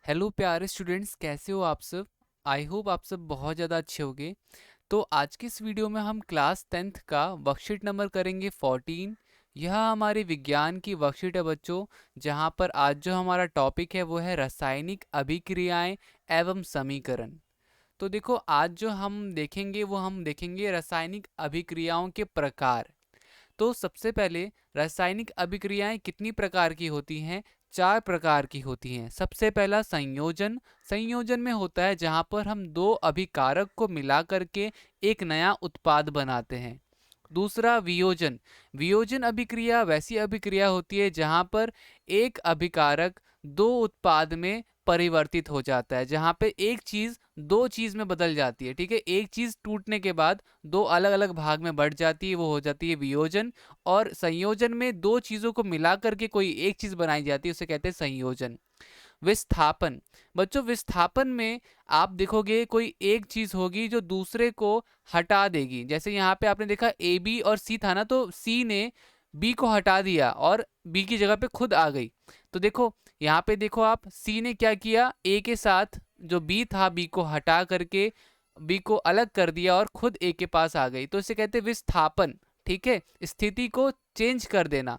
Hello प्यारे students, कैसे हो आप सब। आई होप आप सब बहुत ज़्यादा अच्छे होंगे। तो आज की इस वीडियो में हम क्लास 10th का वर्कशीट नंबर करेंगे 14। यह हमारे विज्ञान की वर्कशीट है बच्चों, जहां पर आज जो हमारा टॉपिक है वो है रासायनिक अभिक्रियाएं एवं समीकरण। तो देखो, आज जो हम देखेंगे रासायनिक अभिक्रियाओं के प्रकार। तो सबसे पहले, रासायनिक अभिक्रियाएं कितनी प्रकार की होती हैं? 4 प्रकार की होती हैं। सबसे पहला संयोजन। संयोजन में होता है जहां पर हम दो अभिकारक को मिला करके एक नया उत्पाद बनाते हैं। दूसरा वियोजन। वियोजन अभिक्रिया वैसी अभिक्रिया होती है जहां पर एक अभिकारक दो उत्पाद में परिवर्तित हो जाता है, जहां पे एक चीज दो चीज में बदल जाती है। ठीक है, एक चीज टूटने के बाद दो अलग अलग भाग में बढ़ जाती है, वो हो जाती है वियोजन। और संयोजन में दो चीजों को मिला करके कोई एक चीज बनाई जाती है, उसे कहते हैं संयोजन। विस्थापन। बच्चों, विस्थापन में आप देखोगे कोई एक चीज होगी जो दूसरे को हटा देगी। जैसे यहाँ पे आपने देखा ए बी और सी था ना, तो सी ने बी को हटा दिया और बी की जगह पे खुद आ गई। तो देखो, यहाँ पे देखो आप, सी ने क्या किया, ए के साथ जो बी था बी को हटा करके बी को अलग कर दिया और खुद ए के पास आ गई, तो इसे कहते हैं विस्थापन। ठीक है, स्थिति को चेंज कर देना,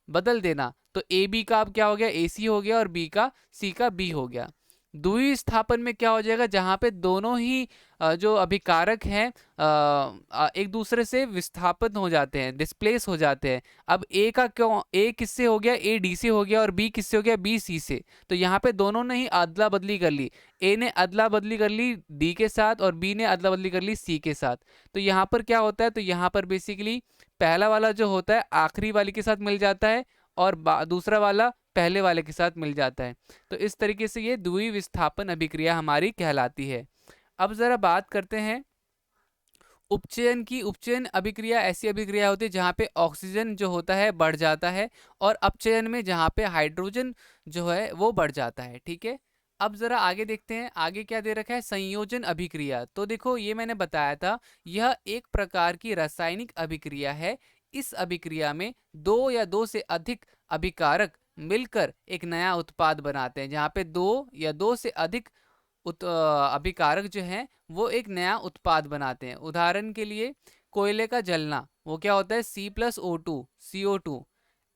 बदल देना। तो ए बी का अब क्या हो गया, ए सी हो गया, और बी का सी का बी हो गया। द्विस्थापन में क्या हो जाएगा, जहां पे दोनों ही जो अभिकारक हैं एक दूसरे से विस्थापित हो जाते हैं, डिस्प्लेस हो जाते हैं। अब ए का क्यों, ए किससे हो गया, ए डी से हो गया, और बी किससे हो गया, बी सी से। तो यहाँ पे दोनों ने ही अदला बदली कर ली। ए ने अदला बदली कर ली डी के साथ, और बी ने अदला बदली कर ली सी के साथ। तो यहाँ पर क्या होता है, तो यहाँ पर बेसिकली पहला वाला जो होता है आखिरी वाले के साथ मिल जाता है, और दूसरा वाला पहले वाले के साथ मिल जाता है। तो इस तरीके से ये द्विविस्थापन अभिक्रिया हमारी कहलाती है। अब जरा बात करते हैं उपचयन की। उपचयन अभिक्रिया ऐसी अभिक्रिया होती है जहाँ पे ऑक्सीजन जो होता है बढ़ जाता है, और अपचयन में जहाँ पे हाइड्रोजन जो है वो बढ़ जाता है। ठीक है, अब जरा आगे देखते हैं, आगे क्या दे रखा है, संयोजन अभिक्रिया। तो देखो, ये मैंने बताया था, यह एक प्रकार की रासायनिक अभिक्रिया है। इस अभिक्रिया में दो या दो से अधिक अभिकारक मिलकर एक नया उत्पाद बनाते हैं, जहाँ पे दो या दो से अधिक अभिकारक जो हैं वो एक नया उत्पाद बनाते हैं। उदाहरण के लिए, कोयले का जलना, वो क्या होता है, C+O2, CO2।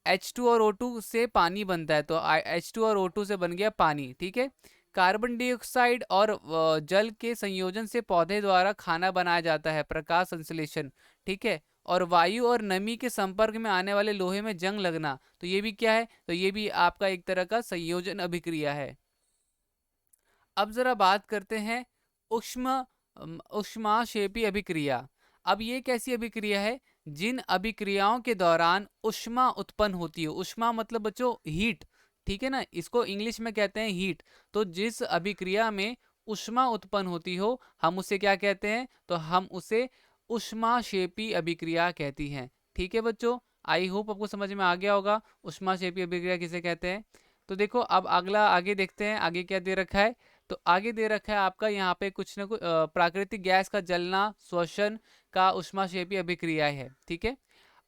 H2 और O2 से पानी बनता है, तो H2 और O2 से बन गया पानी। ठीक है, कार्बन डाइऑक्साइड और जल के संयोजन से पौधे द्वारा खाना बनाया जाता है, प्रकाश संश्लेषण। ठीक है, और वायु और नमी के संपर्क में आने वाले लोहे में जंग लगना, तो ये भी क्या है, तो ये भी आपका एक तरह का संयोजन अभिक्रिया है। अब जरा बात करते हैं ऊष्माक्षेपी अभिक्रिया। अब ये कैसी अभिक्रिया है, जिन अभिक्रियाओं के दौरान ऊष्मा उत्पन्न होती है। ऊष्मा मतलब बच्चों हीट। ठीक है ना, इसको इंग्लिश में कहते हैं हीट। तो जिस अभिक्रिया में ऊष्मा उत्पन्न होती हो, हम उसे क्या कहते हैं, तो हम उसे ऊष्माक्षेपी अभिक्रिया कहती हैं। ठीक है बच्चों, आई होप आपको समझ में आ गया होगा ऊष्माक्षेपी अभिक्रिया किसे कहते हैं। तो देखो, अब अगला आगे देखते हैं, आगे क्या दे रखा है। तो आगे दे रखा है आपका यहाँ पे कुछ ना कुछ प्राकृतिक गैस का जलना श्वसन का ऊष्माक्षेपी अभिक्रिया है। ठीक है,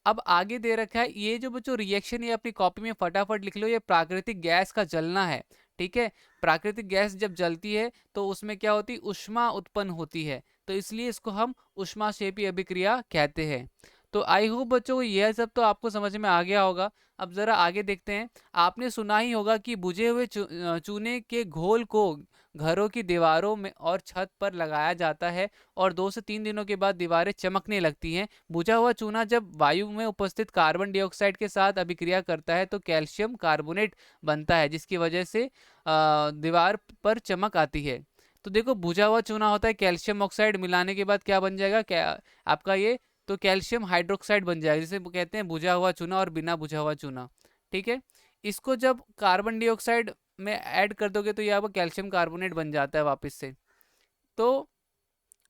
अब आगे दे रखा है, ये जो बच्चों रिएक्शन, ये अपनी कॉपी में फटाफट लिख लो, ये प्राकृतिक गैस का जलना है। ठीक है, प्राकृतिक गैस जब जलती है तो उसमें क्या होती है, ऊष्मा उत्पन्न होती है, तो इसलिए इसको हम ऊष्माक्षेपी अभिक्रिया कहते हैं। तो आई होप बच्चों यह सब तो आपको समझ में आ गया होगा। अब जरा आगे देखते हैं, आपने सुना ही होगा कि बुझे हुए चूने के घोल को घरों की दीवारों में और छत पर लगाया जाता है, और 2 से 3 दिनों के बाद दीवारें चमकने लगती हैं। बुझा हुआ चूना जब वायु में उपस्थित कार्बन डाइऑक्साइड के साथ अभिक्रिया करता है तो कैल्शियम कार्बोनेट बनता है, जिसकी वजह से दीवार पर चमक आती है। तो देखो, बुझा हुआ चूना होता है, कैल्शियम ऑक्साइड मिलाने के बाद क्या बन जाएगा, क्या आपका ये, तो कैल्शियम हाइड्रोक्साइड बन जाएगा, जिसे कहते हैं बुझा हुआ चूना और बिना बुझा हुआ चूना। ठीक है, इसको जब कार्बन डाइऑक्साइड में ऐड कर दोगे तो ये आपका कैल्शियम कार्बोनेट बन जाता है वापस से। तो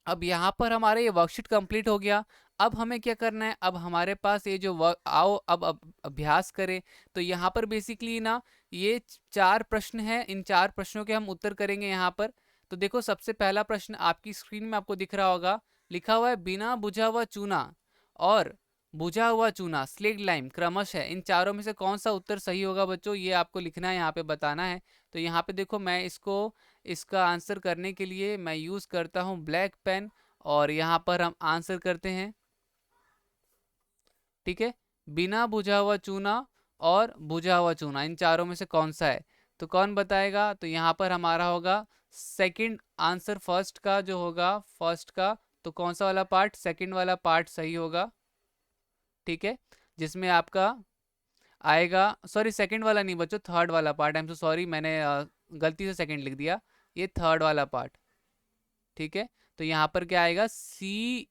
अब यहाँ पर हमारा ये वर्कशीट कंप्लीट हो गया। अब हमें क्या करना है, अब हमारे पास ये जो वर्क, आओ अब अभ्यास करें। तो यहाँ पर बेसिकली ना, ये 4 प्रश्न हैं, इन 4 प्रश्नों के हम उत्तर करेंगे यहाँ पर। तो देखो, सबसे पहला प्रश्न आपकी स्क्रीन में आपको दिख रहा होगा, लिखा हुआ है, बिना बुझा हुआ चूना और बुझा हुआ चूना, स्लेक्ड लाइम, क्रमश है। इन चारों में से कौन सा उत्तर सही होगा बच्चों, ये आपको लिखना है, यहाँ पे बताना है। तो यहाँ पे देखो मैं इसका आंसर करने के लिए मैं यूज़ करता हूँ ब्लैक पेन, और यहाँ पर हम आंसर करते हैं, ठीक है। बिना बुझा हुआ चूना और बुझा हुआ चूना, इन चारों में से कौन सा है, तो कौन बताएगा। तो यहाँ पर हमारा होगा सेकंड आंसर, फर्स्ट का जो होगा, फर्स्ट का, तो कौन सा वाला पार्ट, सेकंड वाला पार्ट सही होगा, ठीक है। जिसमें आपका आएगा, सॉरी सेकंड वाला नहीं बच्चों, थर्ड वाला part, I am so sorry, मैंने गलती से सेकंड लिख दिया, ये थर्ड वाला पार्ट, ठीक है। तो यहाँ पर क्या आएगा, CaO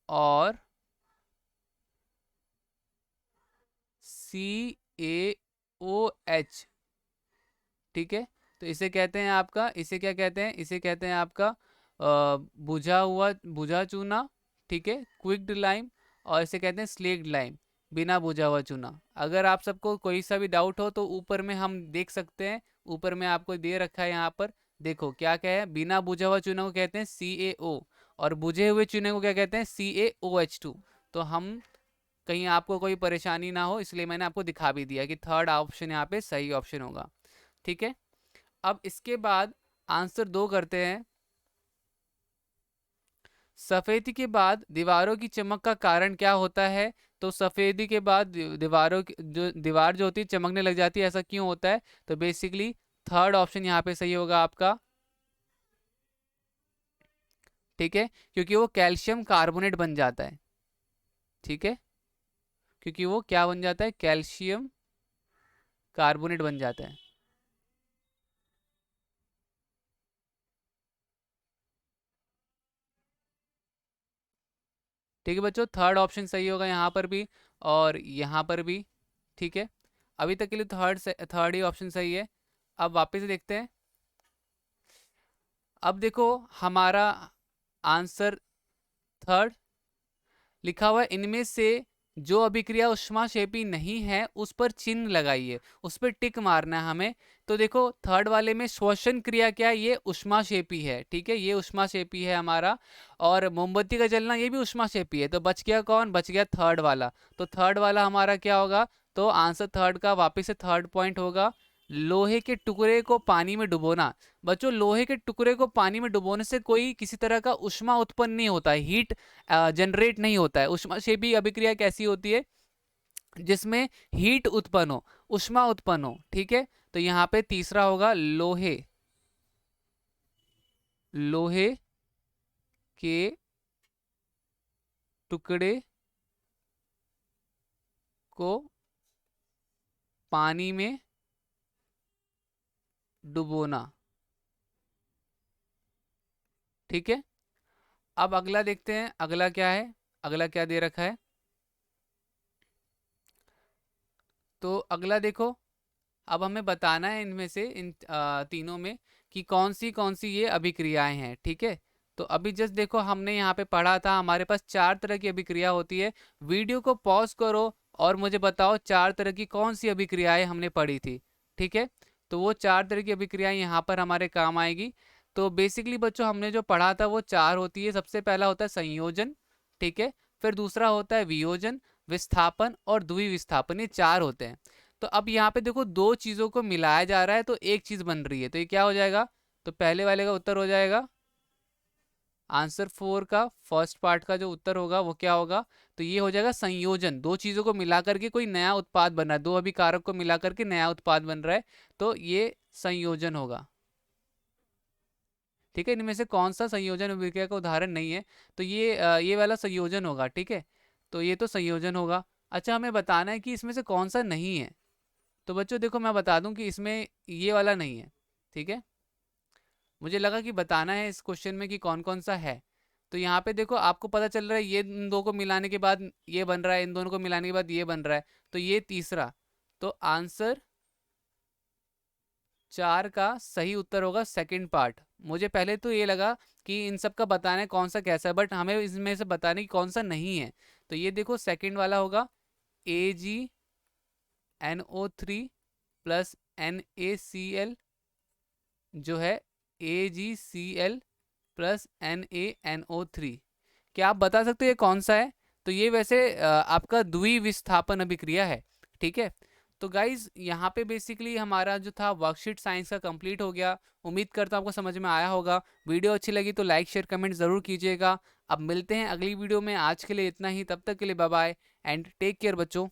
और CaOH, ठीक है। तो इसे कहते हैं आपका, इसे क्या कहते हैं, इसे कहते हैं आपका बुझा चूना, ठीक है, क्विक्ड लाइम, और इसे कहते हैं स्लेक्ड लाइम, बिना बुझा हुआ चूना। अगर आप सबको कोई सा भी डाउट हो तो ऊपर में हम देख सकते हैं, ऊपर में आपको दे रखा है, यहाँ पर देखो क्या क्या है। बिना बुझा हुआ चूना को कहते हैं CaO, और बुझे हुए चूने को क्या कहते हैं, CaOH2। तो हम कहीं आपको कोई परेशानी ना हो, इसलिए मैंने आपको दिखा भी दिया कि थर्ड ऑप्शन यहाँ पे सही ऑप्शन होगा, ठीक है। अब इसके बाद आंसर 2 करते हैं। सफेदी के बाद दीवारों की चमक का कारण क्या होता है। तो सफेदी के बाद दीवारों की जो दीवार जो होती है चमकने लग जाती है, ऐसा क्यों होता है। तो बेसिकली थर्ड ऑप्शन यहाँ पे सही होगा आपका, ठीक है, क्योंकि वो कैल्शियम कार्बोनेट बन जाता है, ठीक है, क्योंकि वो क्या बन जाता है, कैल्शियम कार्बोनेट बन जाता है। ठीक है बच्चों, थर्ड ऑप्शन सही होगा यहाँ पर भी और यहाँ पर भी, ठीक है। अभी तक के लिए थर्ड ही ऑप्शन सही है। अब वापस से देखते हैं। अब देखो हमारा आंसर थर्ड लिखा हुआ है, इनमें से जो अभिक्रिया ऊष्माक्षेपी नहीं है उस पर चिन्ह लगाइए, उस पर टिक मारना है हमें। तो देखो थर्ड वाले में श्वसन क्रिया क्या है, ये ऊष्माक्षेपी है, ठीक है, ये ऊष्माक्षेपी है हमारा। और मोमबत्ती का जलना ये भी ऊष्माक्षेपी है, तो बच गया कौन, बच गया थर्ड वाला। तो थर्ड वाला हमारा क्या होगा, तो आंसर थर्ड का वापिस से थर्ड पॉइंट होगा, लोहे के टुकड़े को पानी में डुबोना। बच्चों लोहे के टुकड़े को पानी में डुबोने से कोई किसी तरह का ऊष्मा उत्पन्न नहीं होता है, हीट जनरेट नहीं होता है। ऊष्माक्षेपी अभिक्रिया कैसी होती है, जिसमें हीट उत्पन्न हो, ऊष्मा उत्पन्न हो, ठीक है। तो यहाँ पे तीसरा होगा, लोहे लोहे के टुकड़े को पानी में डुबोना, ठीक है। अब अगला देखते हैं, अगला क्या है, अगला क्या दे रखा है। तो अगला देखो, अब हमें बताना है इनमें से, इन तीनों में कि कौन सी ये अभिक्रियाएं हैं, ठीक है। तो अभी जस्ट देखो हमने यहाँ पे पढ़ा था, हमारे पास 4 तरह की अभिक्रिया होती है। वीडियो को पॉज करो और मुझे बताओ 4 तरह की कौन सी अभिक्रियाएं हमने पढ़ी थी, ठीक है। तो वो 4 तरह की अभिक्रियाएं यहाँ पर हमारे काम आएगी। तो बेसिकली बच्चों हमने जो पढ़ा था वो 4 होती है। सबसे पहला होता है संयोजन, ठीक है, फिर दूसरा होता है वियोजन, विस्थापन और द्विविस्थापन, ये 4 होते हैं। तो अब यहाँ पे देखो दो चीज़ों को मिलाया जा रहा है तो एक चीज़ बन रही है, तो ये क्या हो जाएगा, तो पहले वाले का उत्तर हो जाएगा आंसर 4 का फर्स्ट पार्ट का जो उत्तर होगा वो क्या होगा, तो ये हो जाएगा संयोजन। दो चीज़ों को मिला करके कोई नया उत्पाद बन रहा है, दो अभिकारक को मिला करके नया उत्पाद बन रहा है, तो ये संयोजन होगा, ठीक है। इनमें से कौन सा संयोजन अभिक्रिया का उदाहरण नहीं है, तो ये वाला संयोजन होगा, ठीक है। तो ये तो संयोजन होगा। अच्छा हमें बताना है कि इसमें से कौन सा नहीं है। तो बच्चों देखो मैं बता दूं कि इसमें ये वाला नहीं है, ठीक है। मुझे लगा कि बताना है इस क्वेश्चन में कि कौन कौन सा है। तो यहाँ पे देखो आपको पता चल रहा है, ये इन दो को मिलाने के बाद ये बन रहा है, इन दोनों को मिलाने के बाद ये बन रहा है, तो ये तीसरा। तो आंसर 4 का सही उत्तर होगा सेकंड पार्ट। मुझे पहले तो ये लगा कि इन सब का बताना है कौन सा कैसा है, बट हमें इसमें से बताने की कौन सा नहीं है। तो ये देखो सेकंड वाला होगा AgNO3 प्लस NaCl, जो है AgCl प्लस NaNO3। क्या आप बता सकते हो ये कौन सा है? तो ये वैसे आपका द्विविस्थापन अभिक्रिया है। ठीक है, तो गाइज यहाँ पे बेसिकली हमारा जो था वर्कशीट साइंस का कंप्लीट हो गया। उम्मीद करता हूँ आपको समझ में आया होगा। वीडियो अच्छी लगी तो लाइक शेयर कमेंट ज़रूर कीजिएगा। अब मिलते हैं अगली वीडियो में। आज के लिए इतना ही, तब तक के लिए bye bye and take care बच्चों।